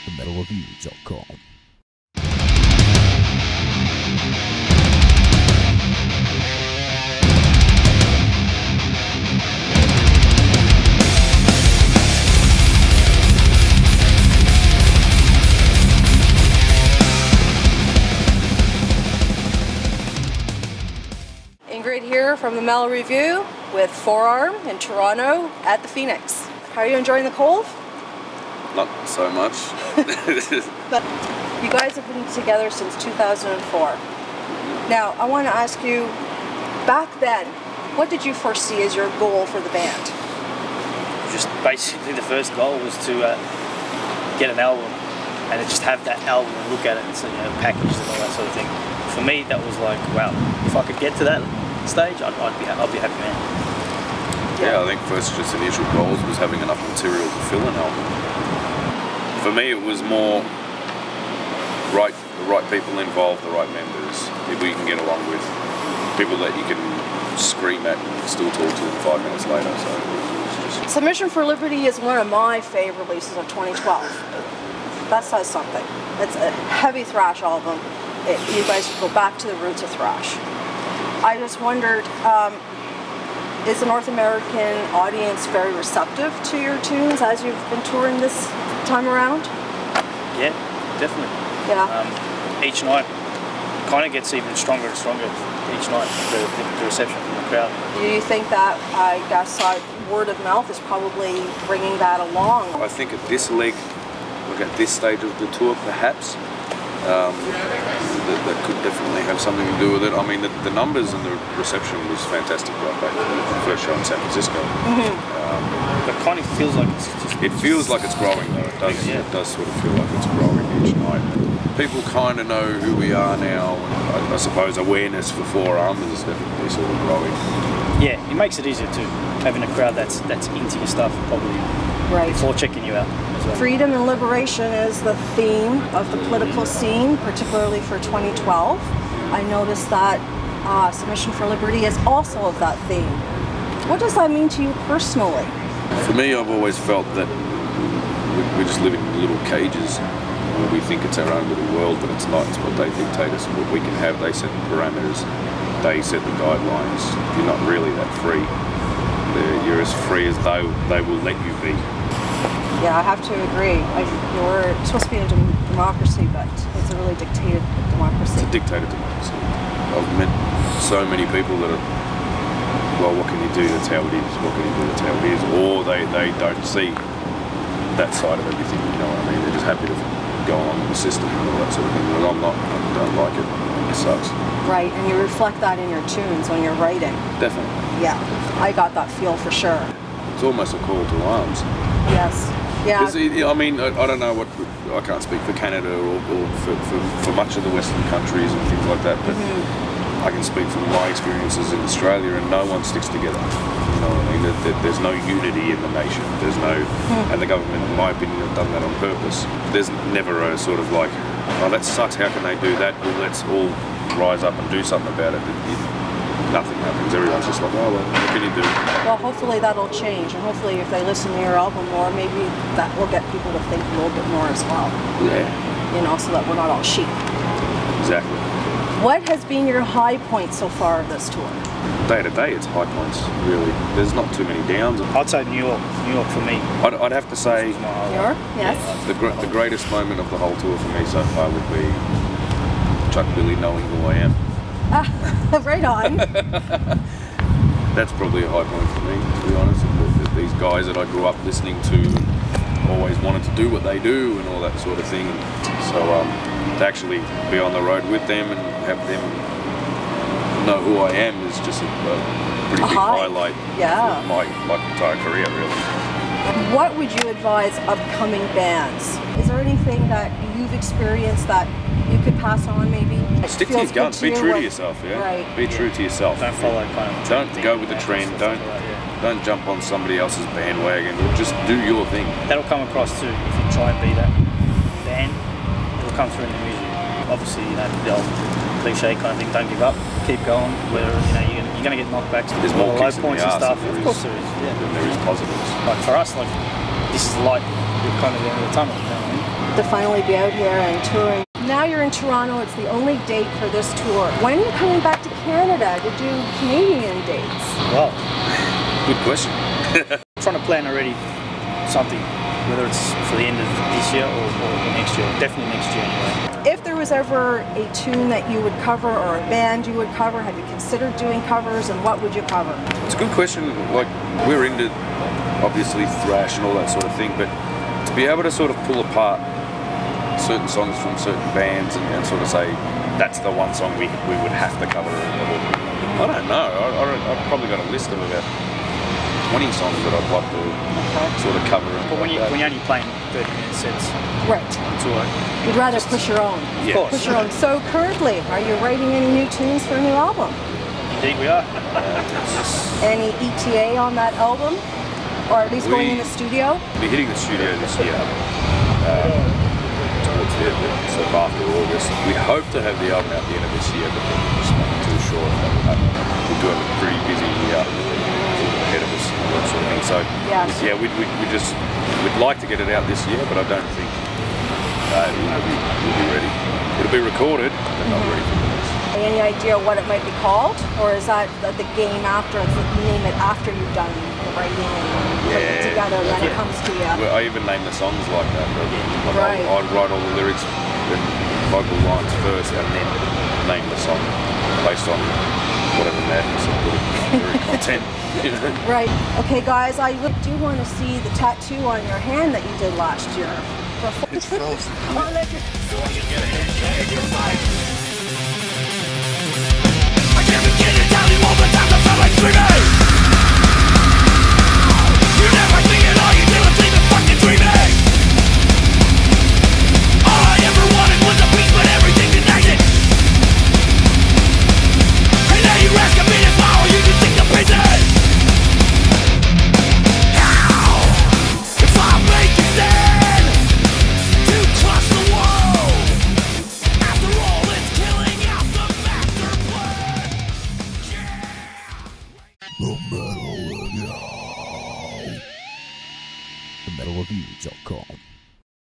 TheMetalReview.com. Ingrid here from the Metal Review with Forearm in Toronto at the Phoenix. How are you enjoying the cold? Not so much. But you guys have been together since 2004. Now, I want to ask you, back then, what did you foresee as your goal for the band? Just basically the first goal was to get an album and just have that album and look at it and see, packaged and all that sort of thing. For me, that was like, wow, if I could get to that stage, I'll be a happy man. Yeah, I think first just initial goals was having enough material to fill an album. For me, it was more the right people involved, the right members, people you can get along with, people that you can scream at and still talk to them 5 minutes later. So it was just... Submission for Liberty is one of my favorite releases of 2012. That says something. It's a heavy thrash album. You guys go back to the roots of thrash. I just wondered, is the North American audience very receptive to your tunes as you've been touring this time around? Yeah, definitely. Yeah. Each night kind of gets even stronger and stronger each night, the reception from the crowd. Do you think that, I guess, word of mouth is probably bringing that along? I think at this leg, look at this stage of the tour, perhaps, that could definitely have something to do with it. I mean, the numbers and the reception was fantastic right back to the first show in San Francisco. But it kind of feels like it's just... It feels like it's growing though. It does, yeah. It does sort of feel like it's growing each night. People kind of know who we are now, and I suppose awareness for Forearm is definitely sort of growing. Yeah, it makes it easier too, having a crowd that's into your stuff probably before checking you out. So. Freedom and liberation is the theme of the political scene, particularly for 2012. I noticed that Submission for Liberty is also of that theme. What does that mean to you personally? For me, I've always felt that we're just living in little cages. We think it's our own little world, but it's not. It's what they dictate us, what we can have. They set the parameters, they set the guidelines. You're not really that free. You're as free as they will let you be. Yeah, I have to agree. We're supposed to be a democracy, but it's a really dictated democracy. It's a dictated democracy. I've met so many people that are, well, what can you do? That's how it is. What can you do? That's how it is. Or they don't see that side of everything, you know what I mean? They're just happy to go along with the system and all that sort of thing. But I'm not. I don't like it. It sucks. Right, and you reflect that in your tunes when you're writing. Definitely. Yeah, I got that feel for sure. It's almost a call to arms. Yes. Yeah. I mean, I don't know what, I can't speak for Canada or for much of the Western countries and things like that, but I can speak from my experiences in Australia, and no one sticks together. You know what I mean? There's no unity in the nation. There's no, and the government, in my opinion, have done that on purpose. There's never a sort of like, oh, that sucks, how can they do that? Well, let's all rise up and do something about it. Nothing happens. Everyone's just like, oh, well, what can you do? Well, hopefully that'll change, and hopefully if they listen to your album more, maybe that will get people to think a little bit more as well. Yeah. You know, so that we're not all sheep. Exactly. What has been your high point so far of this tour? Day to day, it's high points, really. There's not too many downs. I'd say New York for me. I'd have to say... New York, yes. The greatest moment of the whole tour for me so far would be Chuck Billy knowing who I am. Right on. That's probably a high point for me, to be honest. These guys that I grew up listening to always wanted to do what they do and all that sort of thing. So to actually be on the road with them and have them know who I am is just a pretty big highlight of my entire career, really. What would you advise upcoming bands? Is there anything that you've experienced that you could pass on, maybe? Stick to your guns. Be true to yourself. Yeah. Right. Be true to yourself. Don't follow kind of. Don't go with the trend. Don't jump on somebody else's bandwagon. Just do your thing. That'll come across too. If you try and be that band, it'll come through in the music. Obviously, the old cliche kind of thing. Don't give up. Keep going. Whether you're you're going to get knockbacks. There's more low kicks in the points and arse stuff. than Of there course is- there is. Yeah. than there is positives. Like for us, like this is like we're kind of the end of the tunnel. You know what I mean? To finally be out here and touring. Now you're in Toronto, it's the only date for this tour. When are you coming back to Canada to do Canadian dates? Well, Good question. trying to plan already something, whether it's for the end of this year or next year. Definitely next year anyway. If there was ever a tune that you would cover or a band you would cover, have you considered doing covers, and what would you cover? It's a good question. Like, we're into, obviously, thrash and all that sort of thing, but to be able to sort of pull apart certain songs from certain bands and sort of say, that's the one song we would have to cover. I don't know. I've probably got a list of about 20 songs that I'd like to sort of cover. But when you're only playing 30-minute sets, Right. it's all right. You'd rather push your own. Yeah. Of course. Push your own. So currently, are you writing any new tunes for a new album? Indeed, we are. Any ETA on that album? Or at least going in the studio? We'll be hitting the studio this year. Towards the end, sort of after August. We hope to have the album out the end of this year, but we're just not too sure if that will happen. We do have a pretty busy year ahead of us and all that sort of thing. So Yes. yeah, we'd like to get it out this year, but I don't think we'll be ready. It'll be recorded, but not ready for release. Any idea what it might be called? Or is that the game after, you name it after you've done the writing and putting it Yeah. together, then it comes to you? Well, I even name the songs like that. Like Right. I'd write all the lyrics, the vocal lines first, and then name the song based on whatever madness I put in lyric content. You know? Right. Okay, guys, I do want to see the tattoo on your hand that you did last year. It's false. I'll let you- I can't begin to tell you all the times I felt like screaming. You never see it, all you do is leave it fucking dreaming. All I ever wanted was a piece, but everything denies it. And now you're asking me if all you can think the pieces. How? If I make you stand to crush the world. After all, it's killing out the master plan. TheMetalReview.com